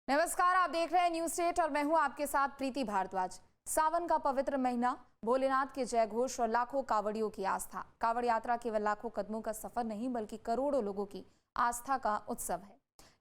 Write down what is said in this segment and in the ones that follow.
नमस्कार, आप देख रहे हैं न्यूज स्टेट और मैं हूं आपके साथ प्रीति भारद्वाज। सावन का पवित्र महीना, भोलेनाथ के जयघोष और लाखों कावड़ियों की आस्था। कावड़ यात्रा केवल लाखों कदमों का सफर नहीं बल्कि करोड़ों लोगों की आस्था का उत्सव है।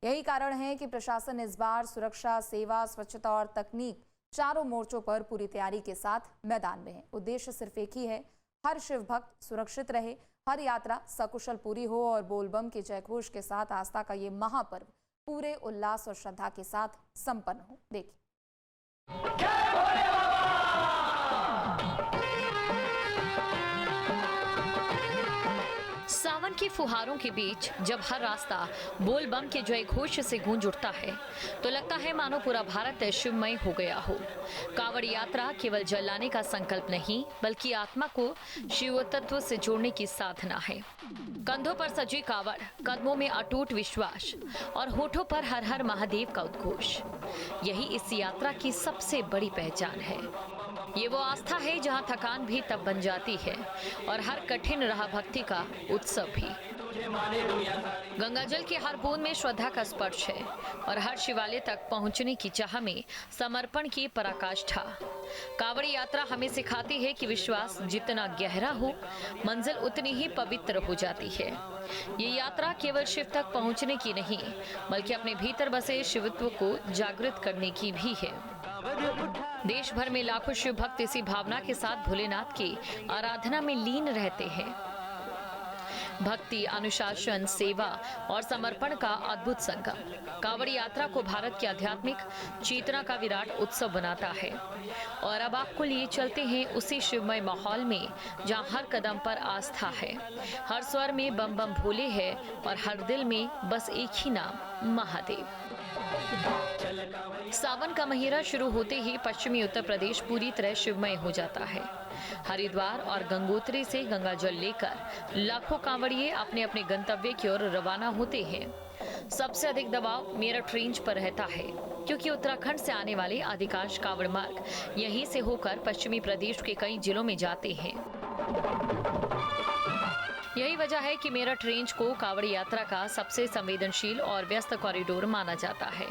यही कारण है कि प्रशासन इस बार सुरक्षा, सेवा, स्वच्छता और तकनीक चारों मोर्चों पर पूरी तैयारी के साथ मैदान में है। उद्देश्य सिर्फ एक ही है, हर शिव भक्त सुरक्षित रहे, हर यात्रा सकुशल पूरी हो और बोलबम के जयघोष के साथ आस्था का ये महापर्व पूरे उल्लास और श्रद्धा के साथ संपन्न हो। देखिए। सावन के फुहारों के बीच जब हर रास्ता बोल बम के जय घोष से गूंज उठता है तो लगता है मानो पूरा भारत शिवमय हो गया हो। कावड़ यात्रा केवल जल लाने का संकल्प नहीं बल्कि आत्मा को शिव तत्व से जोड़ने की साधना है। कंधों पर सजी कावड़, कदमों में अटूट विश्वास और होठों पर हर हर महादेव का उद्घोष, यही इस यात्रा की सबसे बड़ी पहचान है। ये वो आस्था है जहाँ थकान भी तब बन जाती है और हर कठिन राह भक्ति का उत्सव भी। गंगाजल के हर बूंद में श्रद्धा का स्पर्श है और हर शिवालय तक पहुंचने की चाह में समर्पण की पराकाष्ठा। कावड़ यात्रा हमें सिखाती है कि विश्वास जितना गहरा हो, मंजिल उतनी ही पवित्र हो जाती है। ये यात्रा केवल शिव तक पहुंचने की नहीं बल्कि अपने भीतर बसे शिवत्व को जागृत करने की भी है। देश भर में लाखों शिव भक्त इसी भावना के साथ भोलेनाथ की आराधना में लीन रहते हैं। भक्ति, अनुशासन, सेवा और समर्पण का अद्भुत संगम कावड़ यात्रा को भारत की आध्यात्मिक चेतना का विराट उत्सव बनाता है। और अब आपको लिए चलते हैं उसी शिवमय माहौल में जहां हर कदम पर आस्था है, हर स्वर में बम बम भोले है और हर दिल में बस एक ही नाम, महादेव। सावन का महीना शुरू होते ही पश्चिमी उत्तर प्रदेश पूरी तरह शिवमय हो जाता है। हरिद्वार और गंगोत्री से गंगा जल लेकर लाखों कांवड़िए अपने अपने गंतव्य की ओर रवाना होते हैं। सबसे अधिक दबाव मेरठ रेंज पर रहता है क्योंकि उत्तराखंड से आने वाले अधिकांश कांवड़ मार्ग यहीं से होकर पश्चिमी प्रदेश के कई जिलों में जाते हैं। यही वजह है कि मेरठ रेंज को कावड़ यात्रा का सबसे संवेदनशील और व्यस्त कॉरिडोर माना जाता है।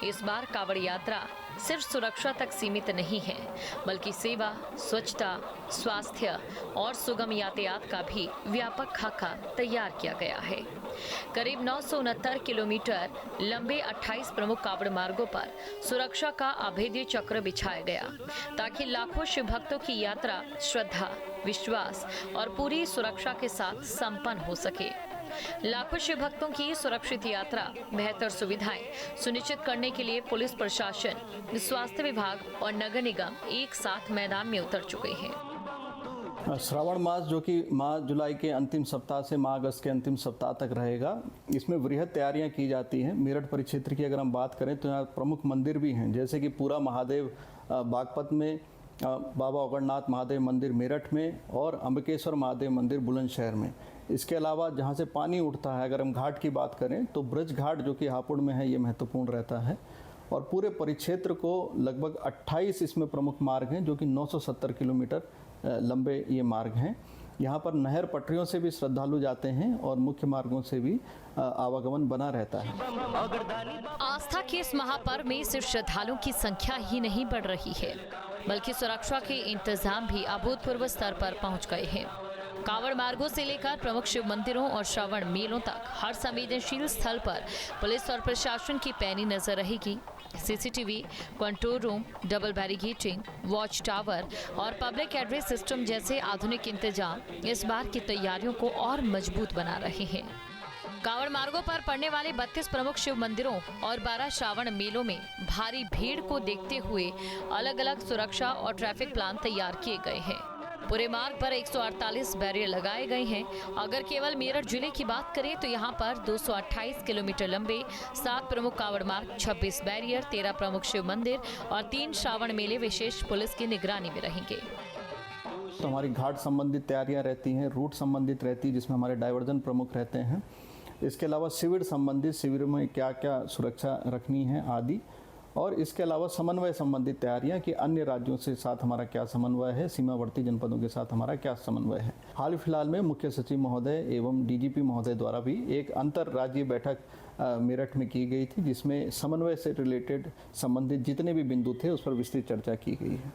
इस बार कावड़ यात्रा सिर्फ सुरक्षा तक सीमित नहीं है बल्कि सेवा, स्वच्छता, स्वास्थ्य और सुगम यातायात का भी व्यापक खाका तैयार किया गया है। करीब 969 किलोमीटर लंबे 28 प्रमुख कावड़ मार्गों पर सुरक्षा का अभेद्य चक्र बिछाया गया ताकि लाखों शिव भक्तों की यात्रा श्रद्धा, विश्वास और पूरी सुरक्षा के साथ संपन्न हो सके। लाखों शिव भक्तों की सुरक्षित यात्रा, बेहतर सुविधाएं सुनिश्चित करने के लिए पुलिस प्रशासन, स्वास्थ्य विभाग और नगर निगम एक साथ मैदान में उतर चुके हैं। श्रावण मास जो कि माह जुलाई के अंतिम सप्ताह से माह अगस्त के अंतिम सप्ताह तक रहेगा, इसमें वृहद तैयारियां की जाती हैं। मेरठ परिक्षेत्र की अगर हम बात करें तो यहाँ प्रमुख मंदिर भी हैं, जैसे कि पूरा महादेव बागपत में, बाबा ओगड़नाथ महादेव मंदिर मेरठ में और अम्बकेश्वर महादेव मंदिर बुलंदशहर में। इसके अलावा जहाँ से पानी उठता है, अगर हम घाट की बात करें तो ब्रज घाट जो कि हापुड़ में है, ये महत्वपूर्ण रहता है। और पूरे परिक्षेत्र को लगभग 28 इसमें प्रमुख मार्ग हैं जो कि 970 किलोमीटर लंबे ये मार्ग हैं। यहाँ पर नहर पटरियों से भी श्रद्धालु जाते हैं और मुख्य मार्गों से भी आवागमन बना रहता है। आस्था के इस महापर्व में सिर्फ श्रद्धालुओं की संख्या ही नहीं बढ़ रही है बल्कि सुरक्षा के इंतजाम भी अभूतपूर्व स्तर पर पहुंच गए हैं। कावड़ मार्गों से लेकर प्रमुख शिव मंदिरों और श्रावण मेलों तक हर संवेदनशील स्थल पर पुलिस और प्रशासन की पैनी नजर रहेगी। CCTV, control room, double barricading, watch tower और पब्लिक एड्रेस सिस्टम जैसे आधुनिक इंतजाम इस बार की तैयारियों को और मजबूत बना रहे हैं। कावड़ मार्गों पर पड़ने वाले 32 प्रमुख शिव मंदिरों और 12 श्रावण मेलों में भारी भीड़ को देखते हुए अलग अलग सुरक्षा और ट्रैफिक प्लान तैयार किए गए हैं। पूरे मार्ग पर 148 बैरियर लगाए गए हैं। अगर केवल मेरठ जिले की बात करें तो यहाँ पर 228 किलोमीटर लंबे 7 प्रमुख कावड़ मार्ग, 26 बैरियर, 13 प्रमुख शिव मंदिर और 3 श्रावण मेले विशेष पुलिस की निगरानी में रहेंगे। तो हमारी घाट संबंधित तैयारियां रहती हैं, रूट संबंधित रहती है जिसमें हमारे डाइवर्जन प्रमुख रहते हैं। इसके अलावा शिविर संबंधित, शिविर में क्या क्या सुरक्षा रखनी है आदि। और इसके अलावा समन्वय संबंधित तैयारियां कि अन्य राज्यों से साथ हमारा क्या समन्वय है, सीमावर्ती जनपदों के साथ हमारा क्या समन्वय है। हाल फिलहाल में मुख्य सचिव महोदय एवं डीजीपी महोदय द्वारा भी एक अंतर राज्य बैठक मेरठ में की गई थी, जिसमें समन्वय से रिलेटेड संबंधित जितने भी बिंदु थे उस पर विस्तृत चर्चा की गई है।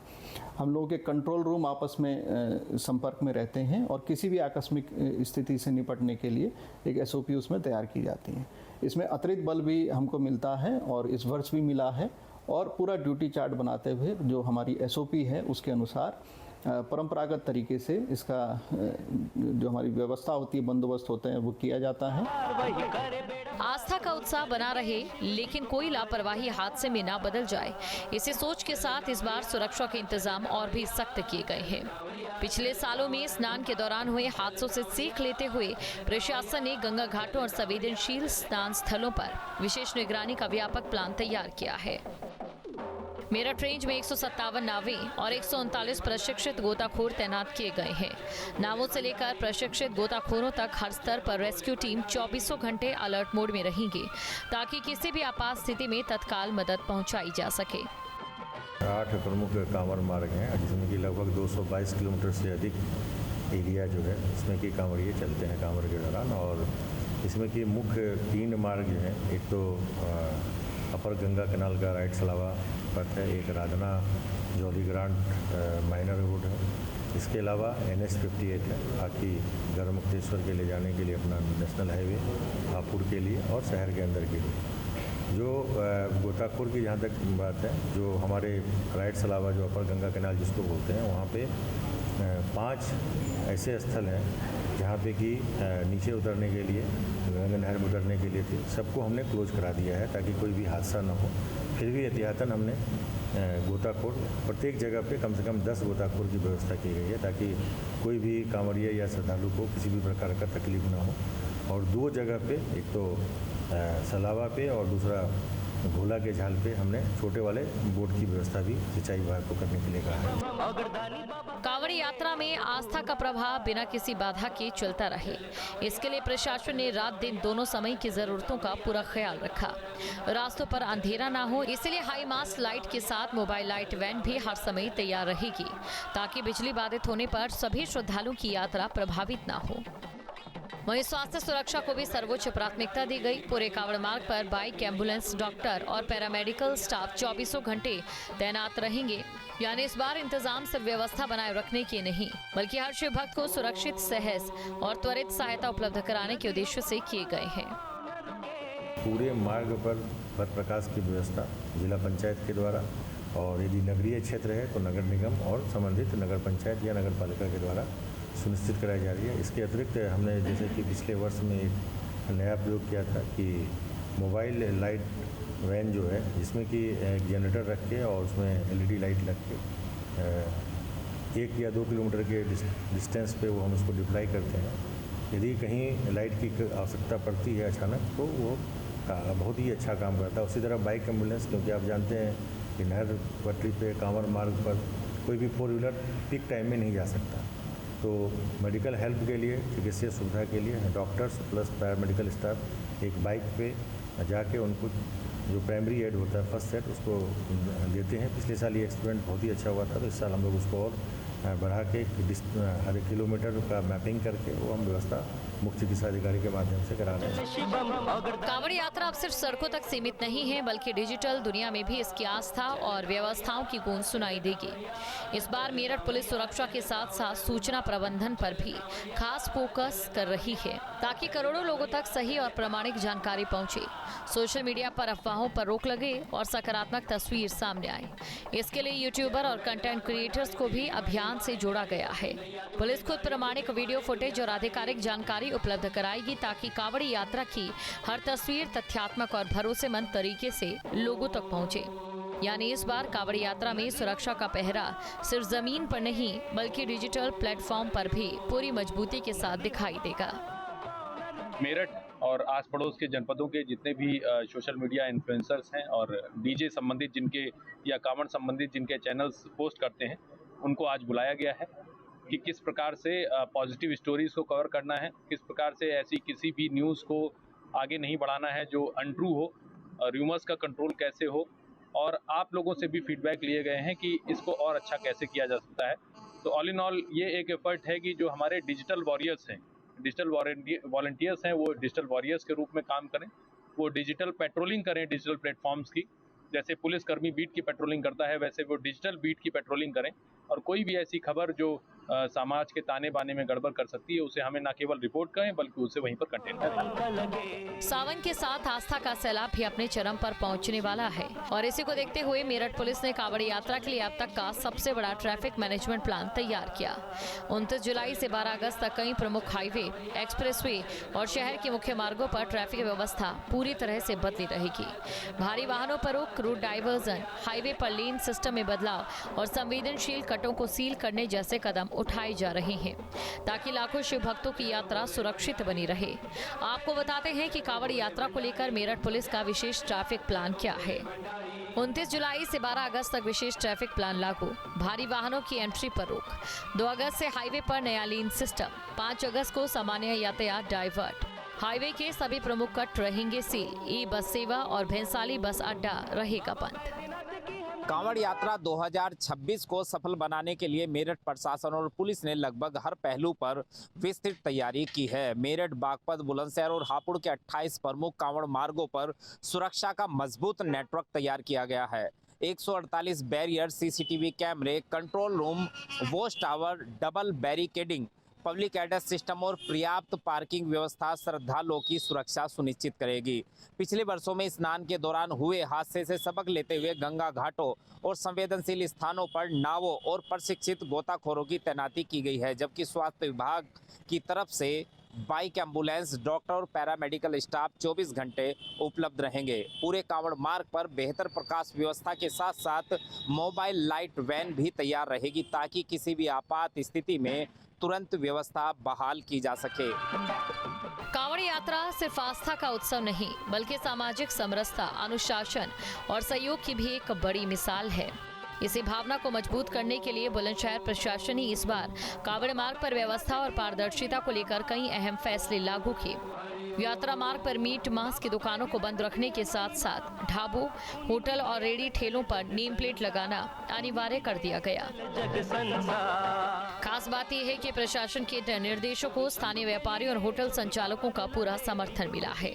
हम लोगों के कंट्रोल रूम आपस में संपर्क में रहते हैं और किसी भी आकस्मिक स्थिति से निपटने के लिए एक एसओपी उसमें तैयार की जाती है। इसमें अतिरिक्त बल भी हमको मिलता है और इस वर्ष भी मिला है, और पूरा ड्यूटी चार्ट बनाते हुए जो हमारी एसओपी है उसके अनुसार परंपरागत तरीके से इसका जो हमारी व्यवस्था होती है, बंदोबस्त होते हैं, वो किया जाता है। आस्था का उत्साह बना रहे, लेकिन कोई लापरवाही हादसे में ना बदल जाए, इसी सोच के साथ इस बार सुरक्षा के इंतजाम और भी सख्त किए गए हैं। पिछले सालों में स्नान के दौरान हुए हादसों से सीख लेते हुए प्रशासन ने गंगा घाटों और संवेदनशील स्नान स्थलों पर विशेष निगरानी का व्यापक प्लान तैयार किया है। मेरठ रेंज में 157 नावें और 139 प्रशिक्षित गोताखोर तैनात किए गए हैं। नावों से लेकर प्रशिक्षित गोताखोरों तक हर स्तर पर रेस्क्यू टीम 24 घंटे अलर्ट मोड में रहेंगी, ताकि किसी भी आपात स्थिति में तत्काल मदद पहुंचाई जा सके। 8 प्रमुख कांवड़ मार्ग हैं, जिसमें कि लगभग 222 किलोमीटर से अधिक एरिया जो है इसमें कि कांवड़िए चलते हैं कांवड़ के दौरान। और इसमें कि मुख्य 3 मार्ग जो हैं, एक तो अपर गंगा कैनाल का राइट सलावा पथ है, एक Radhna Jolly grant minor road है, इसके अलावा NH 58 है, बाकी गढ़मुक्तेश्वर के ले जाने के लिए अपना नेशनल हाईवे हापुड़ के लिए और शहर के अंदर के लिए। जो गोताखोर की जहाँ तक बात है, जो हमारे राइट सलावा जो अपर गंगा कैनाल जिसको बोलते हैं, वहाँ पे 5 ऐसे स्थल हैं जहाँ पे कि नीचे उतरने के लिए, गंगा नहर में उतरने के लिए थे, सबको हमने क्लोज करा दिया है ताकि कोई भी हादसा ना हो। फिर भी एहतियातन हमने गोताखोर प्रत्येक जगह पे कम से कम 10 गोताखोर की व्यवस्था की गई है, ताकि कोई भी कांवड़िया या श्रद्धालु को किसी भी प्रकार का तकलीफ ना हो। और 2 जगह पे, एक तो सलावा पे और दूसरा भोला के झाल पे, हमने छोटे वाले बोट की व्यवस्था भी सिंचाई विभाग को करने के लिए कहा है। कांवड़ यात्रा में आस्था का प्रवाह बिना किसी बाधा के चलता रहे, इसके लिए प्रशासन ने रात दिन दोनों समय की जरूरतों का पूरा ख्याल रखा। रास्तों पर अंधेरा ना हो, इसलिए हाई मास्ट लाइट के साथ मोबाइल लाइट वैन भी हर समय तैयार रहेगी, ताकि बिजली बाधित होने पर सभी श्रद्धालुओं की यात्रा प्रभावित ना हो। वहीं स्वास्थ्य सुरक्षा को भी सर्वोच्च प्राथमिकता दी गई। पूरे कांवड़ मार्ग पर बाइक, एम्बुलेंस, डॉक्टर और पैरामेडिकल स्टाफ 24 घंटे तैनात रहेंगे। यानी इस बार इंतजाम सिर्फ व्यवस्था बनाए रखने के नहीं, बल्कि हर शिव भक्त को सुरक्षित, सहज और त्वरित सहायता उपलब्ध कराने के उद्देश्य से किए गए हैं। पूरे मार्ग पर पथ प्रकाश की व्यवस्था जिला पंचायत के द्वारा, और यदि नगरीय क्षेत्र है तो नगर निगम और संबंधित नगर पंचायत या नगर पालिका के द्वारा सुनिश्चित कराई जा रही है। इसके अतिरिक्त हमने जैसे कि पिछले वर्ष में एक नया प्रयोग किया था कि मोबाइल लाइट वैन जो है, जिसमें कि एक जनरेटर रख के और उसमें LED लाइट लग के 1 या 2 किलोमीटर के डिस्टेंस पे वो हम उसको डिप्लाई करते हैं। यदि कहीं लाइट की आवश्यकता पड़ती है अचानक, तो वो बहुत ही अच्छा काम करता है। उसी तरह बाइक एम्बुलेंस, क्योंकि आप जानते हैं कि नहर पटरी पे कांवड़ मार्ग पर कोई भी 4 व्हीलर पीक टाइम में नहीं जा सकता, तो मेडिकल हेल्प के लिए, चिकित्सीय सुविधा के लिए डॉक्टर्स प्लस पैरामेडिकल स्टाफ एक बाइक पे जाके उनको जो प्राइमरी एड होता है, फर्स्ट एड, उसको देते हैं। पिछले साल ये एक्सपेरिमेंट बहुत ही अच्छा हुआ था, तो इस साल हम लोग उसको और बढ़ा के हर किलोमीटर का मैपिंग करके वो हम व्यवस्था मुख्य चिकित्सा अधिकारी के माध्यम से करा रहे हैं। कांवड़ यात्रा अब सिर्फ सड़कों तक सीमित नहीं है, बल्कि डिजिटल दुनिया में भी इसकी आस्था और व्यवस्थाओं की गूंज सुनाई देगी। इस बार मेरठ पुलिस सुरक्षा के साथ साथ सूचना प्रबंधन पर भी खास फोकस कर रही है, ताकि करोड़ों लोगों तक सही और प्रामाणिक जानकारी पहुंचे, सोशल मीडिया पर अफवाहों पर रोक लगे और सकारात्मक तस्वीर सामने आए। इसके लिए यूट्यूबर और कंटेंट क्रिएटर्स को भी अभियान से जोड़ा गया है। पुलिस खुद प्रामाणिक वीडियो फुटेज और आधिकारिक जानकारी उपलब्ध कराएगी, ताकि कांवड़ यात्रा की हर तस्वीर तथ्यात्मक और भरोसेमंद तरीके से लोगों तक पहुंचे। यानी इस बार कांवड़ यात्रा में सुरक्षा का पहरा सिर्फ जमीन पर नहीं, बल्कि डिजिटल प्लेटफॉर्म पर भी पूरी मजबूती के साथ दिखाई देगा। मेरठ और आस पड़ोस के जनपदों के जितने भी सोशल मीडिया इन्फ्लुएंसर्स हैं और डीजे संबंधित जिनके या कांवड़ संबंधित जिनके चैनल्स पोस्ट करते हैं, उनको आज बुलाया गया है कि किस प्रकार से पॉजिटिव स्टोरीज को कवर करना है, किस प्रकार से ऐसी किसी भी न्यूज़ को आगे नहीं बढ़ाना है जो अनट्रू हो, र्यूमर्स का कंट्रोल कैसे हो, और आप लोगों से भी फीडबैक लिए गए हैं कि इसको और अच्छा कैसे किया जा सकता है। तो ऑल इन ऑल ये एक एफर्ट है कि जो हमारे डिजिटल वॉरियर्स हैं, डिजिटल वॉलंटियर्स हैं, वो डिजिटल वॉरियर्स के रूप में काम करें, वो डिजिटल पेट्रोलिंग करें डिजिटल प्लेटफॉर्म्स की। जैसे पुलिसकर्मी बीट की पेट्रोलिंग करता है, वैसे वो डिजिटल बीट की पेट्रोलिंग करें और कोई भी ऐसी खबर जो समाज के ताने बाने में गड़बड़ कर सकती है उसे हमें न केवल रिपोर्ट करें बल्कि उसे वहीं पर कंटेन करें। सावन के साथ आस्था का सैलाब भी अपने चरम पर पहुंचने वाला है और इसी को देखते हुए मेरठ पुलिस ने कांवड़ यात्रा के लिए अब तक का सबसे बड़ा ट्रैफिक मैनेजमेंट प्लान तैयार किया। 29 जुलाई से 12 अगस्त तक कई प्रमुख हाईवे, एक्सप्रेसवे और शहर के मुख्य मार्गों पर ट्रैफिक व्यवस्था पूरी तरह से बदली रहेगी। भारी वाहनों पर रोक, रूट डाइवर्जन, हाईवे पर लेन सिस्टम में बदलाव और संवेदनशील कटों को सील करने जैसे कदम उठाए जा रहे हैं ताकि लाखों शिव भक्तों की यात्रा सुरक्षित बनी रहे। आपको बताते हैं कि कांवड़ यात्रा को लेकर मेरठ पुलिस का विशेष ट्रैफिक प्लान क्या है। 29 जुलाई से 12 अगस्त तक विशेष ट्रैफिक प्लान लागू, भारी वाहनों की एंट्री पर रोक। 2 अगस्त से हाईवे पर नया लेन सिस्टम। 5 अगस्त को सामान्य यातायात डाइवर्ट। हाईवे के सभी प्रमुख कट रहेंगे सील। ई बस सेवा और भैंसाली बस अड्डा रहेगा बंद। कांवड़ यात्रा 2026 को सफल बनाने के लिए मेरठ प्रशासन और पुलिस ने लगभग हर पहलू पर विस्तृत तैयारी की है। मेरठ, बागपत, बुलंदशहर और हापुड़ के 28 प्रमुख कांवड़ मार्गों पर सुरक्षा का मजबूत नेटवर्क तैयार किया गया है। 148 बैरियर, सीसीटीवी कैमरे, control room, watch tower, double barricading, public address system और पर्याप्त पार्किंग व्यवस्था श्रद्धालुओं की सुरक्षा सुनिश्चित करेगी। पिछले वर्षों में स्नान के दौरान हुए हादसे से सबक लेते हुए गंगा घाटों और संवेदनशील स्थानों पर नावों और प्रशिक्षित गोताखोरों की तैनाती की गई है, जबकि स्वास्थ्य विभाग की तरफ से बाइक, एम्बुलेंस, डॉक्टर और पैरामेडिकल स्टाफ 24 घंटे उपलब्ध रहेंगे। पूरे कांवड़ मार्ग पर बेहतर प्रकाश व्यवस्था के साथ साथ मोबाइल लाइट वैन भी तैयार रहेगी ताकि किसी भी आपात स्थिति में तुरंत व्यवस्था बहाल की जा सके। कांवड़ यात्रा सिर्फ आस्था का उत्सव नहीं बल्कि सामाजिक समरसता, अनुशासन और सहयोग की भी एक बड़ी मिसाल है। इसी भावना को मजबूत करने के लिए बुलंदशहर प्रशासन ने इस बार कांवड़ मार्ग पर व्यवस्था और पारदर्शिता को लेकर कई अहम फैसले लागू किए। यात्रा मार्ग पर मीट, मांस की दुकानों को बंद रखने के साथ साथ ढाबों, होटल और रेडी ठेलों पर नेम प्लेट लगाना अनिवार्य कर दिया गया। खास बात यह है कि प्रशासन के निर्देशों को स्थानीय व्यापारियों और होटल संचालकों का पूरा समर्थन मिला है।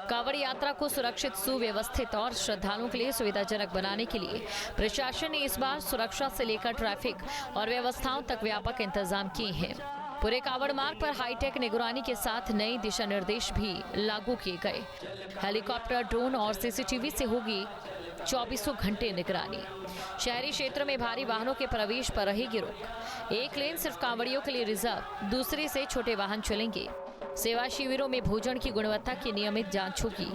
कांवड़ यात्रा को सुरक्षित, सुव्यवस्थित और श्रद्धालुओं के लिए सुविधाजनक बनाने के लिए प्रशासन ने इस बार सुरक्षा से लेकर ट्रैफिक और व्यवस्थाओं तक व्यापक इंतजाम किए हैं। पूरे कांवड़ मार्ग पर हाईटेक निगरानी के साथ नए दिशा निर्देश भी लागू किए गए। हेलीकॉप्टर, ड्रोन और सीसीटीवी से होगी 24 घंटे निगरानी। शहरी क्षेत्र में भारी वाहनों के प्रवेश पर रहेगी रोक। एक लेन सिर्फ कांवड़ियों के लिए रिजर्व, दूसरे से छोटे वाहन चलेंगे। सेवा शिविरों में भोजन की गुणवत्ता की नियमित जांच होगी।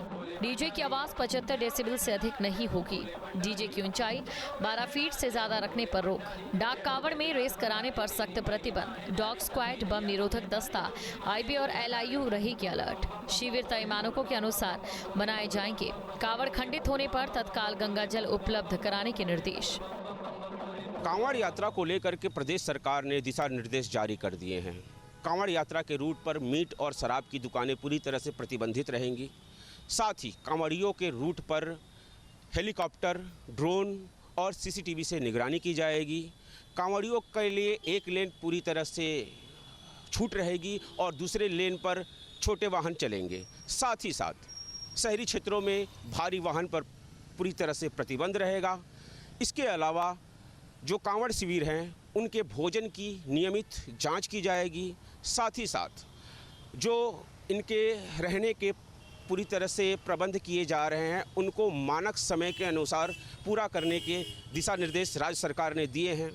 डीजे की आवाज 75 डेसिबल से अधिक नहीं होगी। डीजे की ऊंचाई 12 फीट से ज्यादा रखने पर रोक। डाक कांवड़ में रेस कराने पर सख्त प्रतिबंध। डॉग स्क्वाड, बम निरोधक दस्ता, आईबी और एलआईयू रहेगी अलर्ट। शिविर तय मानकों के अनुसार बनाए जाएंगे। कांवड़ खंडित होने पर तत्काल गंगा जल उपलब्ध कराने के निर्देश। कांवड़ यात्रा को लेकर के प्रदेश सरकार ने दिशा निर्देश जारी कर दिए हैं। कांवड़ यात्रा के रूट पर मीट और शराब की दुकानें पूरी तरह से प्रतिबंधित रहेंगी। साथ ही कांवड़ियों के रूट पर हेलीकॉप्टर, ड्रोन और सीसीटीवी से निगरानी की जाएगी। कांवड़ियों के लिए एक लेन पूरी तरह से छूट रहेगी और दूसरे लेन पर छोटे वाहन चलेंगे। साथ ही साथ शहरी क्षेत्रों में भारी वाहन पर पूरी तरह से प्रतिबंध रहेगा। इसके अलावा जो कांवड़ शिविर हैं उनके भोजन की नियमित जांच की जाएगी। साथ ही साथ जो इनके रहने के पूरी तरह से प्रबंध किए जा रहे हैं उनको मानक समय के अनुसार पूरा करने के दिशा निर्देश राज्य सरकार ने दिए हैं।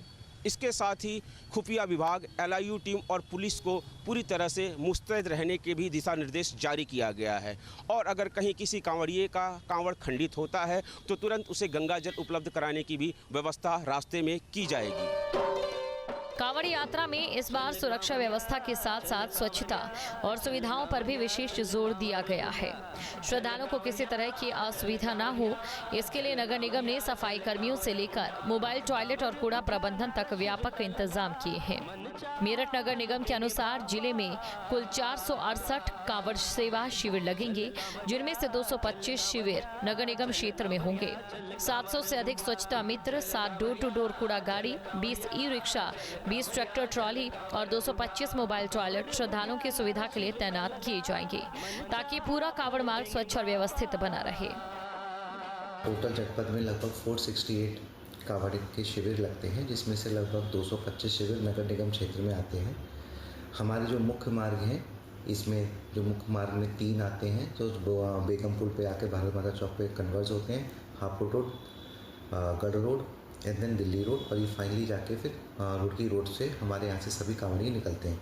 इसके साथ ही खुफिया विभाग, एलआईयू टीम और पुलिस को पूरी तरह से मुस्तैद रहने के भी दिशा निर्देश जारी किया गया है। और अगर कहीं किसी कांवड़िए का कांवड़ खंडित होता है तो तुरंत उसे गंगा जल उपलब्ध कराने की भी व्यवस्था रास्ते में की जाएगी। कांवड़ यात्रा में इस बार सुरक्षा व्यवस्था के साथ साथ स्वच्छता और सुविधाओं पर भी विशेष जोर दिया गया है। श्रद्धालुओं को किसी तरह की असुविधा न हो, इसके लिए नगर निगम ने सफाई कर्मियों से लेकर मोबाइल टॉयलेट और कूड़ा प्रबंधन तक व्यापक इंतजाम किए हैं। मेरठ नगर निगम के अनुसार जिले में कुल 468 कांवड़ सेवा शिविर लगेंगे, जिनमें से 225 शिविर नगर निगम क्षेत्र में होंगे। 700 से अधिक स्वच्छता मित्र, 7 डोर टू डोर कूड़ा गाड़ी, 20 ई रिक्शा, 20 ट्रैक्टर ट्रॉली और 225 मोबाइल टॉयलेट श्रद्धालुओं की सुविधा के लिए तैनात किए जाएंगे, ताकि पूरा कांवड़ मार्ग स्वच्छ और व्यवस्थित बना रहे। टोटल जनपद में लगभग 468 कांवड़ के शिविर लगते हैं, जिसमें से लगभग 225 शिविर नगर निगम क्षेत्र में आते हैं। हमारे जो मुख्य मार्ग हैं, इसमें जो मुख्य मार्ग में 3 आते हैं, जो बेगमपुर पे आके भारत माता चौक पे कन्वर्ज होते हैं, Hapur road, Garh road and then Delhi road, और ये फाइनली जाके फिर रुड़की रोड से हमारे यहाँ से सभी कांवड़िए निकलते हैं।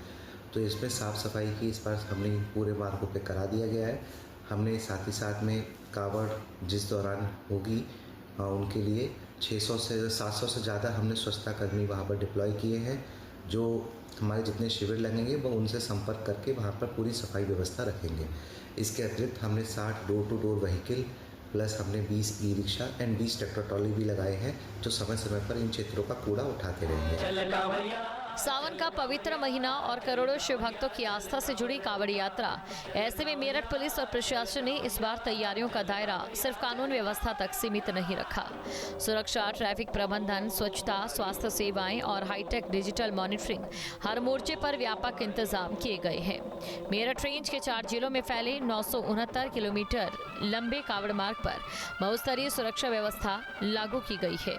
तो इसमें साफ़ सफाई की इस बार हमने पूरे मार्गों पे करा दिया गया है। हमने साथ ही साथ में कांवड़ जिस दौरान होगी उनके लिए 600 से 700 से ज़्यादा हमने स्वच्छता कर्मी वहाँ पर डिप्लॉय किए हैं, जो हमारे जितने शिविर लगेंगे वो उनसे संपर्क करके वहाँ पर पूरी सफाई व्यवस्था रखेंगे। इसके अतिरिक्त हमने 60 door to door vehicle plus हमने 20 e rickshaw and 20 tractor trolley भी लगाए हैं, जो समय समय पर इन क्षेत्रों का कूड़ा उठाते रहेंगे। सावन का पवित्र महीना और करोड़ों शिव भक्तों की आस्था से जुड़ी कांवड़ यात्रा, ऐसे में मेरठ पुलिस और प्रशासन ने इस बार तैयारियों का दायरा सिर्फ कानून व्यवस्था तक सीमित नहीं रखा। सुरक्षा, ट्रैफिक प्रबंधन, स्वच्छता, स्वास्थ्य सेवाएं और हाईटेक डिजिटल मॉनिटरिंग, हर मोर्चे पर व्यापक इंतजाम किए गए हैं। मेरठ रेंज के 4 जिलों में फैले 969 किलोमीटर लंबे कांवड़ मार्ग पर बहुस्तरीय सुरक्षा व्यवस्था लागू की गई है।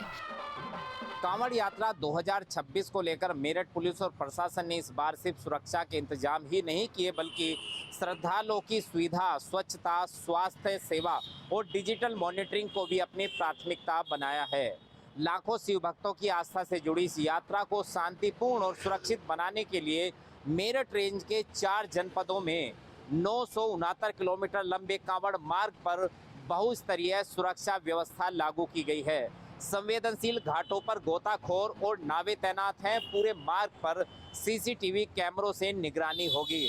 कांवड़ यात्रा 2026 को लेकर मेरठ पुलिस और प्रशासन ने इस बार सिर्फ सुरक्षा के इंतजाम ही नहीं किए, बल्कि श्रद्धालुओं की सुविधा, स्वच्छता, स्वास्थ्य सेवा और डिजिटल मॉनिटरिंग को भी अपनी प्राथमिकता बनाया है। लाखों शिव भक्तों की आस्था से जुड़ी इस यात्रा को शांतिपूर्ण और सुरक्षित बनाने के लिए मेरठ रेंज के 4 जनपदों में 969 किलोमीटर लंबे कांवड़ मार्ग पर बहुस्तरीय सुरक्षा व्यवस्था लागू की गई है। संवेदनशील घाटों पर गोताखोर और नावें तैनात हैं। पूरे मार्ग पर सीसीटीवी कैमरों से निगरानी होगी।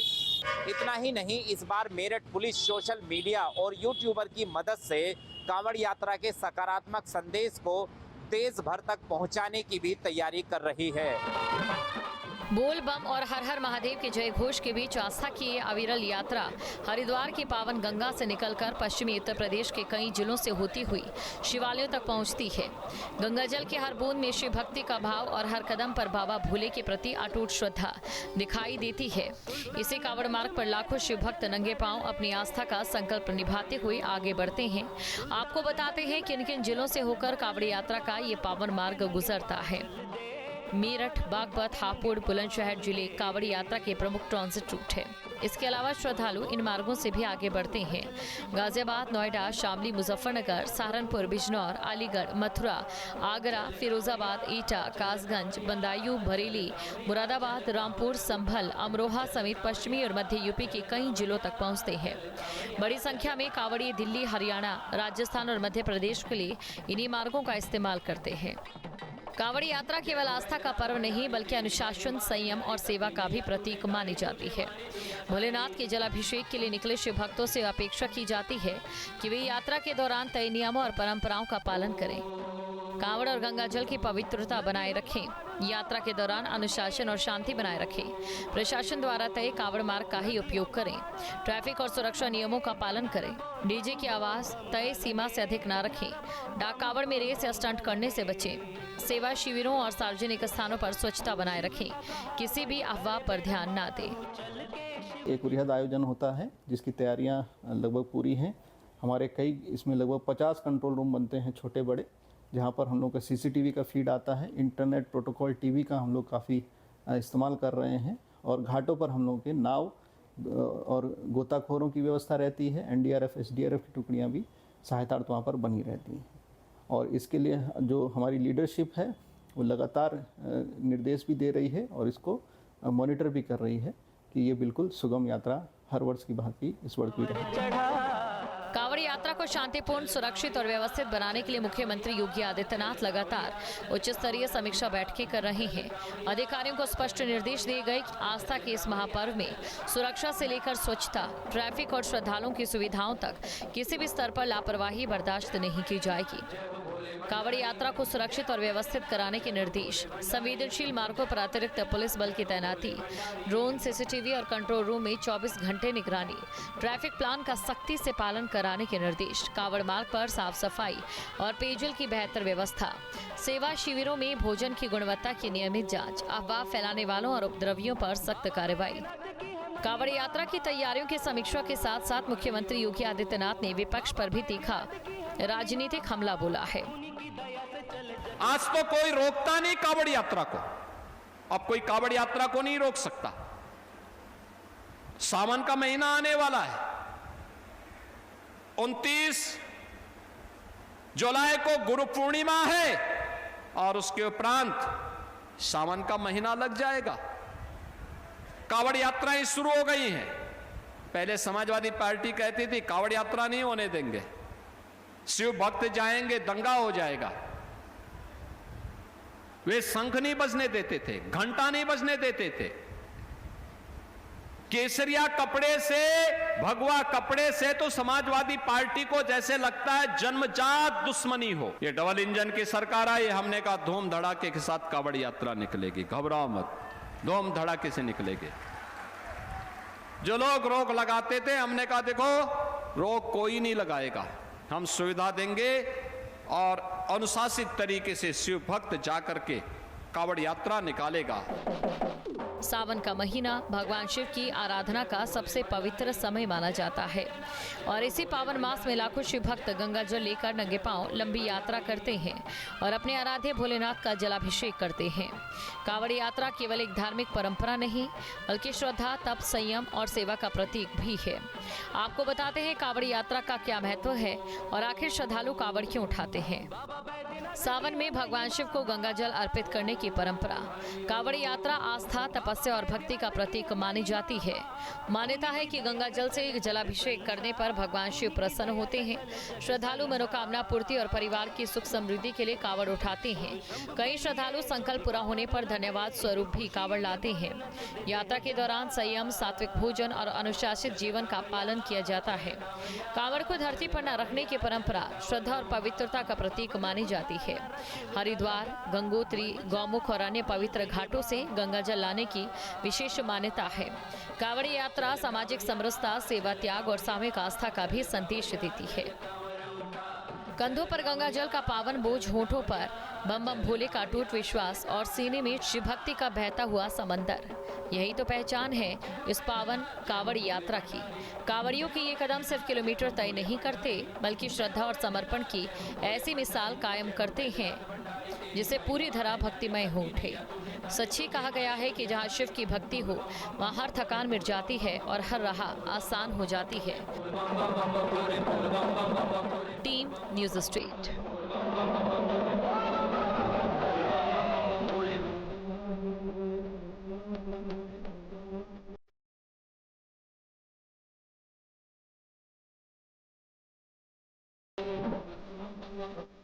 इतना ही नहीं, इस बार मेरठ पुलिस सोशल मीडिया और यूट्यूबर की मदद से कांवड़ यात्रा के सकारात्मक संदेश को देश भर तक पहुंचाने की भी तैयारी कर रही है। बोल बम और हर हर महादेव के जय घोष के बीच आस्था की ये अविरल यात्रा हरिद्वार की पावन गंगा से निकलकर पश्चिमी उत्तर प्रदेश के कई जिलों से होती हुई शिवालयों तक पहुंचती है। गंगा जल के हर बूंद में शिव भक्ति का भाव और हर कदम पर बाबा भोले के प्रति अटूट श्रद्धा दिखाई देती है। इसी कांवड़ मार्ग पर लाखों शिव भक्त नंगे पांव अपनी आस्था का संकल्प निभाते हुए आगे बढ़ते हैं। आपको बताते हैं किन किन जिलों से होकर कांवड़ यात्रा का ये पावन मार्ग गुजरता है। मेरठ, बागपत, हापुड़, बुलंदशहर जिले कांवड़ यात्रा के प्रमुख ट्रांजिट रूट है। इसके अलावा श्रद्धालु इन मार्गों से भी आगे बढ़ते हैं। गाजियाबाद, नोएडा, शामली, मुजफ्फरनगर, सहारनपुर, बिजनौर, अलीगढ़, मथुरा, आगरा, फिरोजाबाद, एटा, कासगंज, बदायूं, बरेली, मुरादाबाद, रामपुर, संभल, अमरोहा समेत पश्चिमी और मध्य यूपी के कई जिलों तक पहुंचते हैं। बड़ी संख्या में कांवड़िए दिल्ली, हरियाणा, राजस्थान और मध्य प्रदेश के लिए इन्हीं मार्गों का इस्तेमाल करते हैं। कांवड़ यात्रा केवल आस्था का पर्व नहीं, बल्कि अनुशासन, संयम और सेवा का भी प्रतीक मानी जाती है। भोलेनाथ के जलाभिषेक के लिए निकले शिव भक्तों से अपेक्षा की जाती है कि वे यात्रा के दौरान तय नियमों और परंपराओं का पालन करें, कांवड़ और गंगा जल की पवित्रता बनाए रखें, यात्रा के दौरान अनुशासन और शांति बनाए रखें, प्रशासन द्वारा तय कांवड़ मार्ग का ही उपयोग करें, ट्रैफिक और सुरक्षा नियमों का पालन करें, डीजे की आवाज तय सीमा से अधिक न रखें, डाक कांवड़ में रेस या स्टंट करने से बचें, सेवा शिविरों और सार्वजनिक स्थानों पर स्वच्छता बनाए रखें, किसी भी अफवाह पर ध्यान न दें। एक वृहद आयोजन होता है जिसकी तैयारियां लगभग पूरी हैं। हमारे कई इसमें लगभग 50 कंट्रोल रूम बनते हैं, छोटे बड़े, जहां पर हम लोग का सीसीटीवी का फीड आता है। इंटरनेट प्रोटोकॉल टीवी का हम लोग काफ़ी इस्तेमाल कर रहे हैं, और घाटों पर हम लोगों के नाव और गोताखोरों की व्यवस्था रहती है। एनडीआरएफ, एसडीआरएफ की टुकड़ियाँ भी सहायतार्थ वहाँ पर बनी रहती हैं। और इसके लिए जो हमारी लीडरशिप है वो लगातार निर्देश भी दे रही है और इसको मॉनिटर भी कर रही है कि ये बिल्कुल सुगम यात्रा हर वर्ष की भांति इस वर्ष भी रहे। कांवड़ यात्रा को शांतिपूर्ण, सुरक्षित और व्यवस्थित बनाने के लिए मुख्यमंत्री योगी आदित्यनाथ लगातार उच्च स्तरीय समीक्षा बैठकें कर रहे हैं। अधिकारियों को स्पष्ट निर्देश दिए गए कि आस्था के इस महापर्व में सुरक्षा से लेकर स्वच्छता, ट्रैफिक और श्रद्धालुओं की सुविधाओं तक किसी भी स्तर पर लापरवाही बर्दाश्त नहीं की जाएगी। कांवड़ यात्रा को सुरक्षित और व्यवस्थित कराने के निर्देश, संवेदनशील मार्गों पर अतिरिक्त पुलिस बल की तैनाती, ड्रोन, सीसीटीवी और कंट्रोल रूम में 24 घंटे निगरानी, ट्रैफिक प्लान का सख्ती से पालन कराने के निर्देश, कांवड़ मार्ग पर साफ सफाई और पेयजल की बेहतर व्यवस्था, सेवा शिविरों में भोजन की गुणवत्ता की नियमित जांच, अफवाह फैलाने वालों और उपद्रवियों पर सख्त कार्रवाई। कांवड़ यात्रा की तैयारियों की समीक्षा के साथ साथ मुख्यमंत्री योगी आदित्यनाथ ने विपक्ष पर भी तीखा राजनीतिक हमला बोला है। आज तो कोई रोकता नहीं कांवड़ यात्रा को, अब कोई कांवड़ यात्रा को नहीं रोक सकता। सावन का महीना आने वाला है, 29 जुलाई को गुरु पूर्णिमा है और उसके उपरांत सावन का महीना लग जाएगा। कांवड़ यात्राएं शुरू हो गई हैं। पहले समाजवादी पार्टी कहती थी कांवड़ यात्रा नहीं होने देंगे, शिव भक्त जाएंगे, दंगा हो जाएगा। वे शंख नहीं बजने देते थे, घंटा नहीं बजने देते थे। केसरिया कपड़े से, भगवा कपड़े से तो समाजवादी पार्टी को जैसे लगता है जन्मजात दुश्मनी हो। ये डबल इंजन की सरकार आई, हमने कहा धूम धड़ाके के साथ कांवड़ यात्रा निकलेगी, घबराओ मत, धूम धड़ाके से निकलेगी। जो लोग रोक लगाते थे, हमने कहा देखो रोक कोई नहीं लगाएगा, हम सुविधा देंगे और अनुशासित तरीके से शिव भक्त जाकर के कांवड़ यात्रा निकालेगा। सावन का महीना भगवान शिव की आराधना का सबसे पवित्र समय माना जाता है और इसी पावन मास में लाखों शिव भक्त गंगा जल लेकर नंगे पांव लंबी यात्रा करते हैं और अपने आराध्य भोलेनाथ का जलाभिषेक करते हैं। कांवड़ यात्रा केवल एक धार्मिक परंपरा नहीं बल्कि श्रद्धा, तप, संयम और सेवा का प्रतीक भी है। आपको बताते हैं कांवड़ यात्रा का क्या महत्व है और आखिर श्रद्धालु कांवड़ क्यों उठाते हैं। सावन में भगवान शिव को गंगा जल अर्पित करने की परंपरा। कांवड़ यात्रा आस्था, तपस्या और भक्ति का प्रतीक मानी जाती है। मान्यता है कि गंगा जल से जलाभिषेक करने पर भगवान शिव प्रसन्न होते हैं। श्रद्धालु मनोकामना पूर्ति और परिवार की सुख समृद्धि के लिए कांवड़ उठाते हैं। कई श्रद्धालु संकल्प पूरा होने पर धन्यवाद स्वरूप भी कांवड़ लाते हैं। यात्रा के दौरान संयम, सात्विक भोजन और अनुशासित जीवन का पालन किया जाता है। कांवड़ को धरती पर न रखने की परंपरा श्रद्धा और पवित्रता का प्रतीक मानी जाती है। हरिद्वार, गंगोत्री, गौमुख और अन्य पवित्र घाटों से गंगा जल लाने की विशेष मान्यता है। कांवड़ यात्रा सामाजिक समरसता, सेवा, त्याग और सामूहिक आस्था का भी संदेश देती है। कंधों पर गंगा जल का पावन बोझ, होठों पर बम बम भोले का अटूट विश्वास और सीने में शिव भक्ति का बहता हुआ समंदर, यही तो पहचान है इस पावन कांवड़ यात्रा की। कांवड़ियों के ये कदम सिर्फ किलोमीटर तय नहीं करते बल्कि श्रद्धा और समर्पण की ऐसी मिसाल कायम करते हैं जिससे पूरी धरा भक्तिमय हो उठे। सच ही कहा गया है कि जहाँ शिव की भक्ति हो वहाँ हर थकान मिट जाती है और हर राह आसान हो जाती है। Team news street. Thank you.